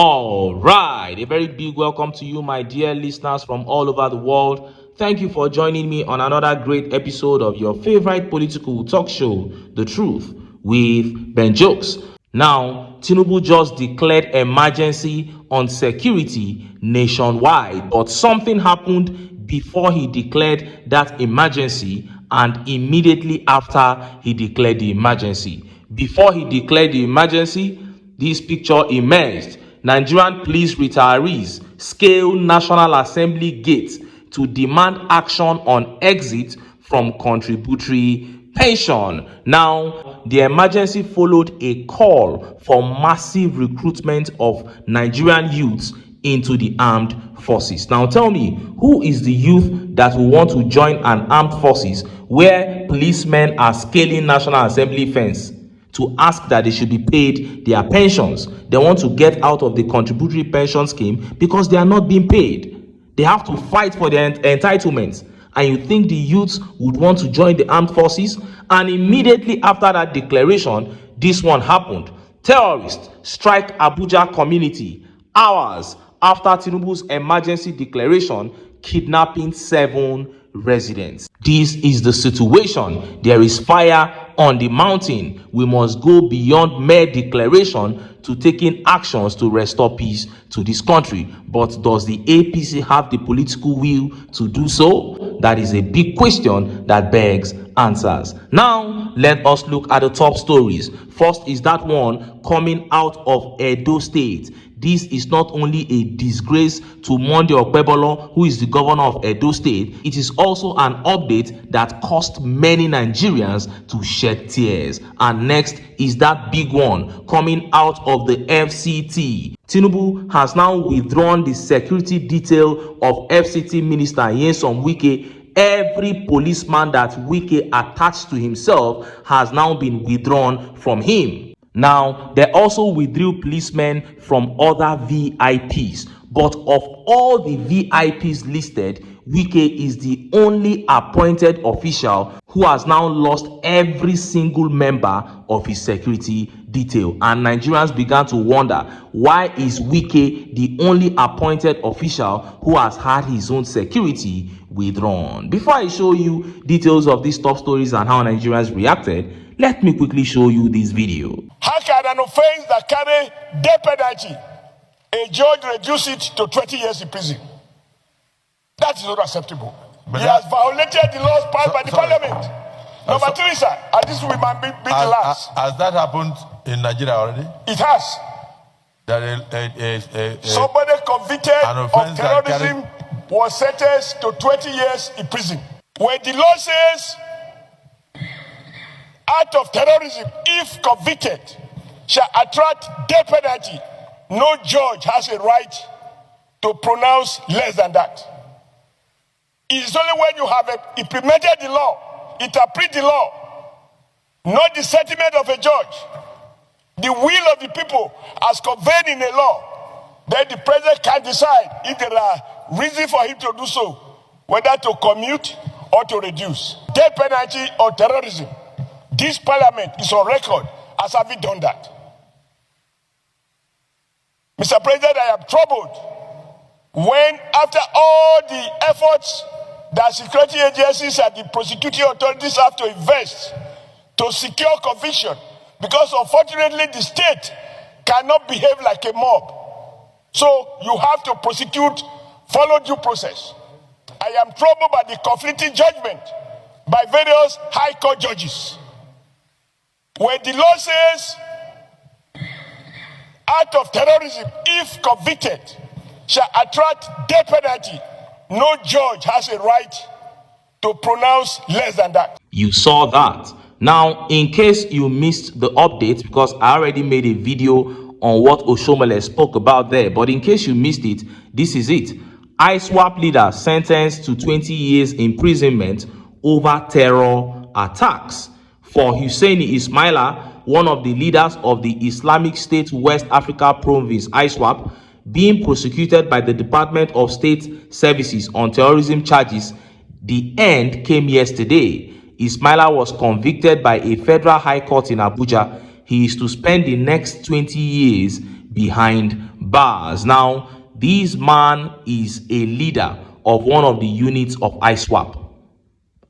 All right, a very big welcome to you, my dear listeners from all over the world. Thank you for joining me on another great episode of your favorite political talk show, The Truth with Ben Jokes. Now, TINUBU just declared emergency on security nationwide, but something happened before he declared that emergency and immediately after he declared the emergency. Before he declared the emergency, this picture emerged. Nigerian police retirees scale National Assembly gate to demand action on exit from contributory pension. Now, the emergency followed a call for massive recruitment of Nigerian youths into the armed forces. Now, tell me, who is the youth that will want to join an armed forces where policemen are scaling National Assembly fence to ask that they should be paid their pensions? They want to get out of the contributory pension scheme because they are not being paid. They have to fight for their entitlements. And you think the youths would want to join the armed forces? And immediately after that declaration, this one happened. Terrorists strike Abuja community hours after Tinubu's emergency declaration, kidnapping 7 residents. This is the situation. There is fire on the mountain. We must go beyond mere declaration to taking actions to restore peace to this country. But does the APC have the political will to do so? That is a big question that begs answers. Now, let us look at the top stories. First is that one coming out of Edo State. This is not only a disgrace to Monday Okpebolo, who is the governor of Edo State, it is also an update that caused many Nigerians to shed tears. And next is that big one coming out of the FCT. TINUBU has now withdrawn the security detail of FCT Minister Nyesom Wike. Every policeman that Wike attached to himself has now been withdrawn from him. Now, they also withdrew policemen from other VIPs. But of all the VIPs listed, Wike is the only appointed official who has now lost every single member of his security detail. And Nigerians began to wonder, why is Wike the only appointed official who has had his own security withdrawn? Before I show you details of these top stories and how Nigerians reacted, let me quickly show you this video. How can an offense that carry death penalty, a judge reduce it to 20 years in prison? That is not acceptable. He has violated the laws passed by the parliament. Number 3, sir, and this will be the last. Has that happened in Nigeria already? It has. Somebody convicted of terrorism was sentenced to 20 years in prison. When the law says, act of terrorism, if convicted, shall attract death penalty, no judge has a right to pronounce less than that. It is only when you have implemented the law, interpret the law, not the sentiment of a judge, the will of the people as conveyed in a law, then the president can decide if there are reasons for him to do so, whether to commute or to reduce. Death penalty or terrorism, this parliament is on record as having done that. Mr. President, I am troubled when, after all the efforts that security agencies and the prosecuting authorities have to invest to secure conviction, because unfortunately the state cannot behave like a mob. So you have to prosecute, follow due process. I am troubled by the conflicting judgment by various high court judges. When the law says, act of terrorism, if convicted, shall attract death penalty, no judge has a right to pronounce less than that. You saw that. Now, in case you missed the update, because I already made a video on what Oshomole spoke about there, but in case you missed it, this is it. ISWAP leader sentenced to 20 years imprisonment over terror attacks. For Husseini Ismaila, one of the leaders of the Islamic State West Africa Province, ISWAP, being prosecuted by the Department of State Services on terrorism charges, the end came yesterday. Ismaila was convicted by a federal high court in Abuja. He is to spend the next 20 years behind bars. Now, this man is a leader of one of the units of ISWAP,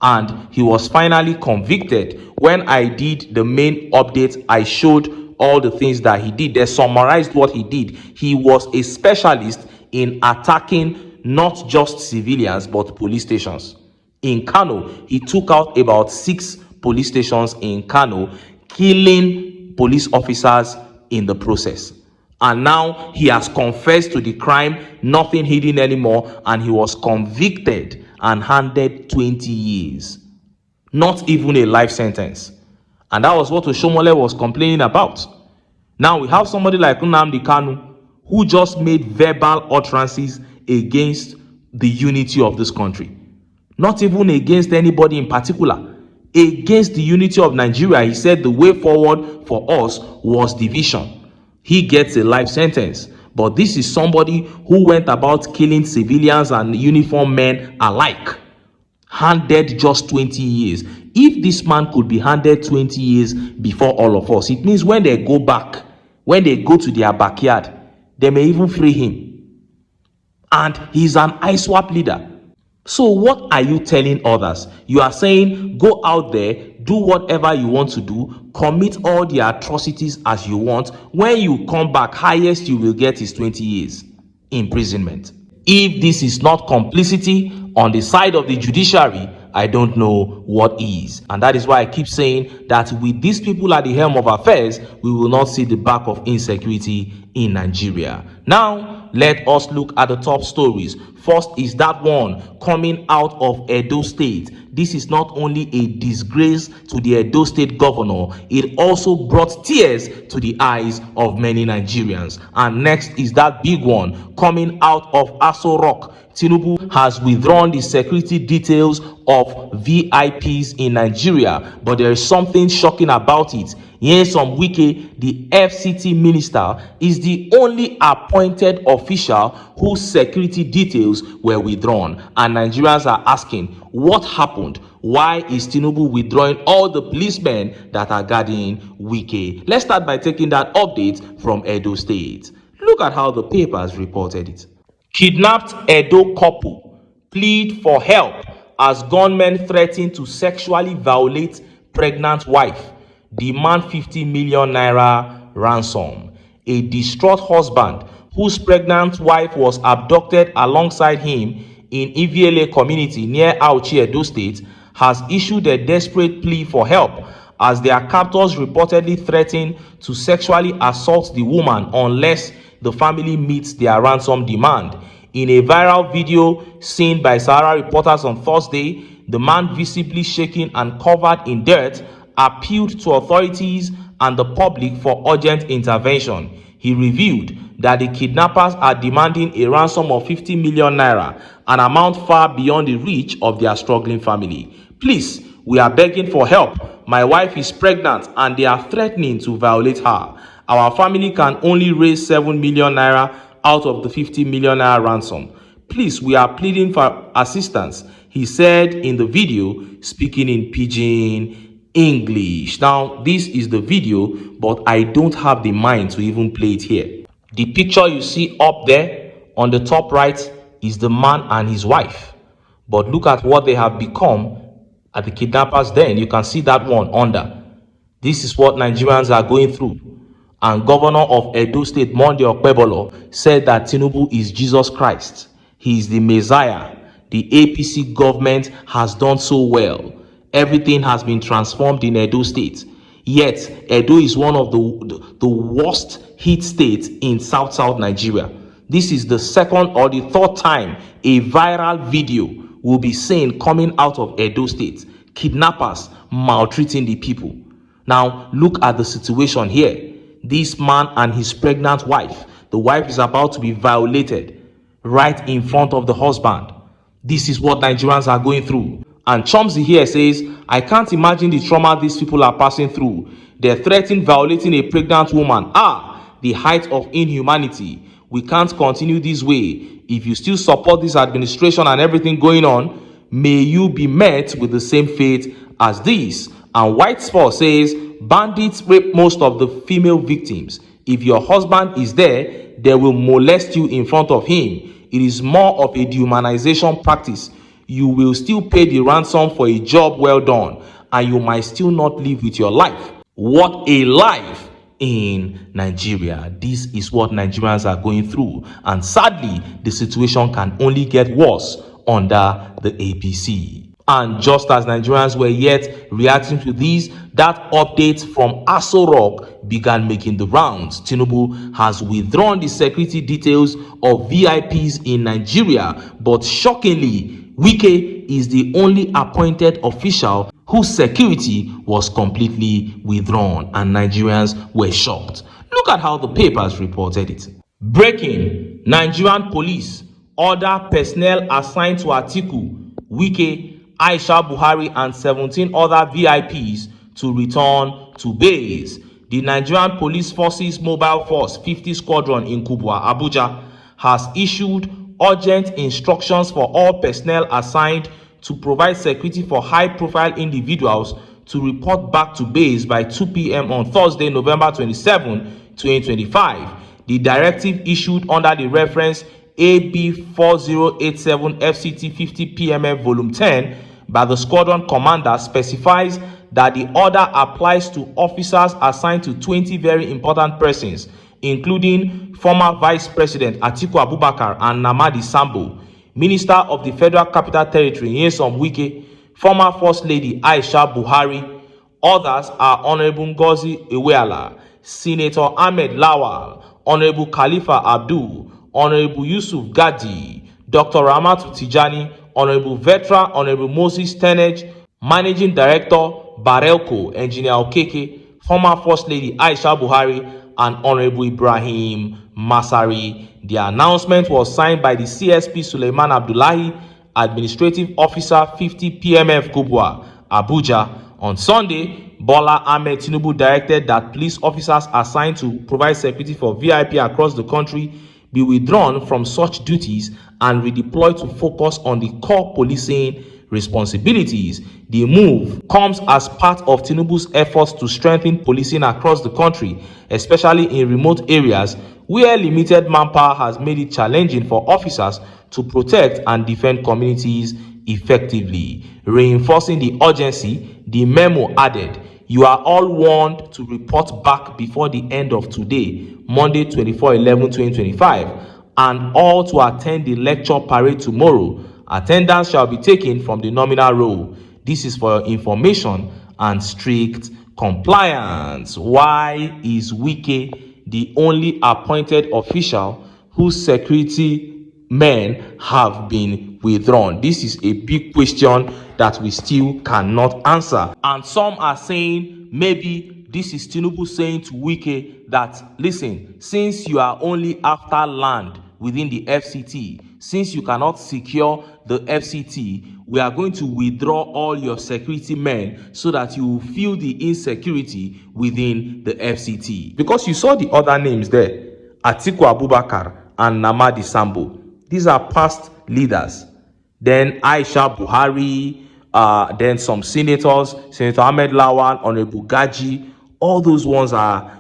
and he was finally convicted. When I did the main update, I showed all the things that he did. They summarized what he did. He was a specialist in attacking not just civilians but police stations. In Kano, he took out about 6 police stations in Kano, killing police officers in the process. And now he has confessed to the crime, nothing hidden anymore, and he was convicted and handed 20 years. Not even a life sentence. And that was what Oshomole was complaining about. Now we have somebody like Nnamdi Kanu, who just made verbal utterances against the unity of this country. Not even against anybody in particular. Against the unity of Nigeria. He said the way forward for us was division. He gets a life sentence. But this is somebody who went about killing civilians and uniformed men alike. Handed just 20 years. If this man could be handed 20 years before all of us, it means when they go back, when they go to their backyard, they may even free him. And he's an ISWAP leader. So what are you telling others? You are saying, go out there, do whatever you want to do, commit all the atrocities as you want. When you come back, highest you will get is 20 years imprisonment. If this is not complicity on the side of the judiciary, I don't know what is. And that is why I keep saying that with these people at the helm of affairs, we will not see the back of insecurity in Nigeria. Now, let us look at the top stories. First is that one coming out of Edo State. This is not only a disgrace to the Edo State governor, it also brought tears to the eyes of many Nigerians. And next is that big one coming out of Aso Rock. TINUBU has withdrawn the security details of VIPs in Nigeria, but there is something shocking about it. Nyesom Wike, the FCT minister, is the only appointed official whose security details were withdrawn. And Nigerians are asking, what happened? Why is TINUBU withdrawing all the policemen that are guarding Wike? Let's start by taking that update from Edo State. Look at how the papers reported it. Kidnapped Edo couple plead for help as gunmen threaten to sexually violate pregnant wife. Demand 50 million naira ransom. A distraught husband whose pregnant wife was abducted alongside him in Iviele community near Auchi, Edo State, has issued a desperate plea for help as their captors reportedly threaten to sexually assault the woman unless the family meets their ransom demand. In a viral video seen by Sahara reporters on Thursday, the man, visibly shaking and covered in dirt, appealed to authorities and the public for urgent intervention. He revealed that the kidnappers are demanding a ransom of 50 million naira, an amount far beyond the reach of their struggling family. Please, we are begging for help. My wife is pregnant and they are threatening to violate her. Our family can only raise 7 million naira out of the 50 million naira ransom. Please, we are pleading for assistance, he said in the video, speaking in Pidgin English. Now, this is the video, but I don't have the mind to even play it here. The picture you see up there on the top right is the man and his wife. But look at what they have become at the kidnappers' den. You can see that one under. This is what Nigerians are going through. And Governor of Edo State, Monday Okpebolo, said that TINUBU is Jesus Christ. He is the Messiah. The APC government has done so well. Everything has been transformed in Edo State. Yet, Edo is one of the worst hit states in South Nigeria. This is the second or the third time a viral video will be seen coming out of Edo State. Kidnappers maltreating the people. Now, look at the situation here. This man and his pregnant wife. The wife is about to be violated right in front of the husband. This is what Nigerians are going through. And Chomsy here says, I can't imagine the trauma these people are passing through. They're threatening violating a pregnant woman. The height of inhumanity. We can't continue this way. If you still support this administration and everything going on, may you be met with the same fate as this. And White Sport says, bandits rape most of the female victims. If your husband is there, they will molest you in front of him. It is more of a dehumanization practice. You will still pay the ransom for a job well done, and you might still not live with your life. What a life in Nigeria. This is what Nigerians are going through, and sadly, the situation can only get worse under the APC. And just as Nigerians were yet reacting to this, that update from Aso Rock began making the rounds. TINUBU has withdrawn the security details of VIPs in Nigeria, but shockingly, WIKE is the only appointed official whose security was completely withdrawn, and Nigerians were shocked. Look at how the papers reported it. Breaking: Nigerian police order personnel assigned to Atiku, WIKE, Aisha Buhari and 17 other VIPs to return to base. The Nigerian Police Forces Mobile Force 50 Squadron in Kubwa, Abuja, has issued urgent instructions for all personnel assigned to provide security for high-profile individuals to report back to base by 2 p.m. on Thursday, November 27, 2025. The directive issued under the reference AB 4087 FCT 50 PMF Volume 10 by the squadron commander specifies that the order applies to officers assigned to 20 very important persons, including former Vice President Atiku Abubakar and Namadi Sambo, Minister of the Federal Capital Territory Nyesom Wike, former First Lady Aisha Buhari. Others are Honorable Ngozi Iweala, Senator Ahmed Lawal, Honorable Khalifa Abdul, Honorable Yusuf Gadi, Dr. Ramatu Tijani, Honorable Vetra, Honorable Moses Tenej, Managing Director Barelco, Engineer Okeke, former First Lady Aisha Buhari, and Honorable Ibrahim Masari. The announcement was signed by the CSP Suleiman Abdullahi, Administrative Officer 50 PMF Kubwa, Abuja. On Sunday, Bola Ahmed Tinubu directed that police officers assigned to provide security for VIP across the country be withdrawn from such duties and redeployed to focus on the core policing responsibilities. The move comes as part of Tinubu's efforts to strengthen policing across the country, especially in remote areas where limited manpower has made it challenging for officers to protect and defend communities effectively. Reinforcing the urgency, the memo added, "You are all warned to report back before the end of today, Monday 24/11/2025, and all to attend the lecture parade tomorrow. Attendance shall be taken from the nominal roll. This is for your information and strict compliance." Why is WIKE the only appointed official whose security men have been withdrawn? This is a big question that we still cannot answer. And some are saying maybe this is Tinubu saying to WIKE that, listen, since you are only after land within the FCT, since you cannot secure the FCT, we are going to withdraw all your security men so that you will feel the insecurity within the FCT. Because you saw the other names there, Atiku Abubakar and Namadi Sambo. These are past leaders. Then Aisha Buhari, then some senators, Senator Ahmed Lawal, Honorable Gaji. All those ones are,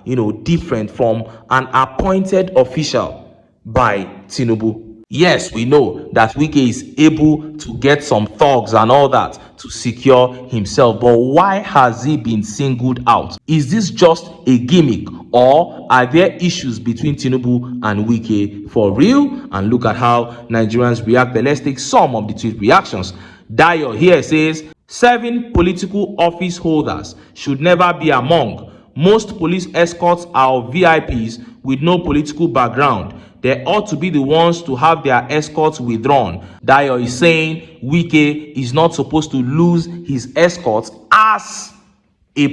different from an appointed official by Tinubu. Yes, we know that WIKE is able to get some thugs and all that to secure himself, but why has he been singled out? Is this just a gimmick, or are there issues between Tinubu and WIKE for real? And look at how Nigerians reacted. Let's take some of the tweet reactions. Dayo here says, 7 political office holders should never be among. Most police escorts are VIPs with no political background. They ought to be the ones to have their escorts withdrawn. Dayo is saying WIKE is not supposed to lose his escorts as a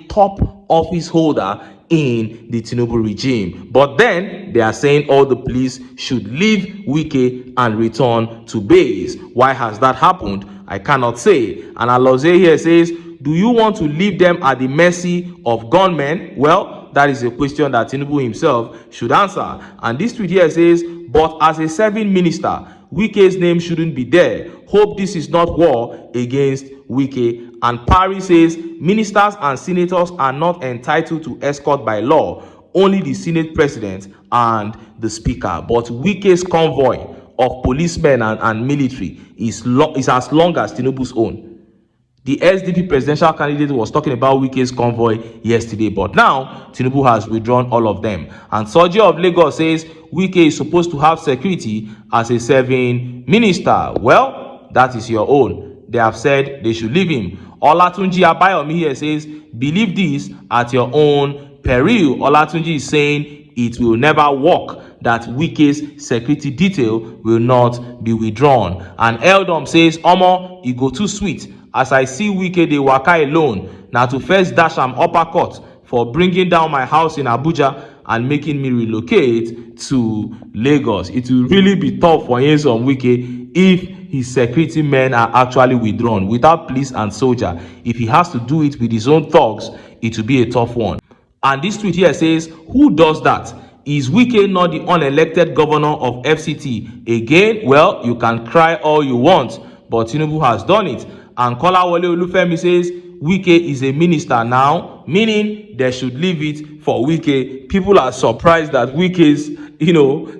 top office holder in the Tinubu regime. But then they are saying all the police should leave WIKE and return to base. Why has that happened? I cannot say. And Aloze here says, do you want to leave them at the mercy of gunmen? Well, that is a question that Tinubu himself should answer. And this tweet here says, but as a serving minister, WIKE's name shouldn't be there. Hope this is not war against WIKE. And Paris says, ministers and senators are not entitled to escort by law. Only the Senate President and the speaker. But WIKE'S convoy of policemen and military is as long as Tinubu's own. The SDP presidential candidate was talking about WIKE'S convoy yesterday, but now Tinubu has withdrawn all of them. And Soji of Lagos says WIKE is supposed to have security as a serving minister. Well, that is your own. They have said they should leave him. Olatunji Abayomi here says, believe this at your own peril. Olatunji is saying it will never work, that WIKE'S security detail will not be withdrawn. And Eldom says, Omo, e go too sweet. As I see WIKE dey waka alone, na to first dash am uppercut for bringing down my house in Abuja and making me relocate to Lagos. It will really be tough for Nyesom Wike if his security men are actually withdrawn without police and soldier. If he has to do it with his own thugs, it will be a tough one. And this tweet here says, who does that? Is WIKE not the unelected governor of FCT? Again, well, you can cry all you want, but Tinubu has done it. And Kolawole Olufemi says, WIKE is a minister now, meaning they should leave it for WIKE. People are surprised that WIKE's,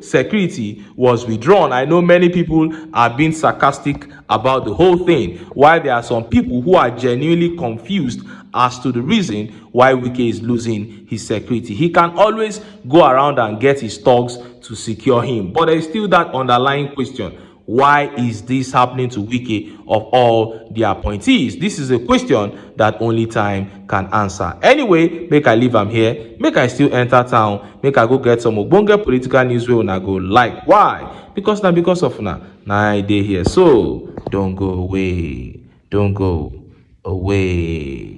security was withdrawn. I know many people are being sarcastic about the whole thing, while there are some people who are genuinely confused as to the reason why WIKE is losing his security. He can always go around and get his thugs to secure him, but there is still that underlying question. Why is this happening to WIKE of all the appointees? This is a question that only time can answer. Anyway, make I leave am here. Make I still enter town. Make I go get some ogbonge political news wey una go like. Why? Because now because of una I dey here. So don't go away. Don't go away.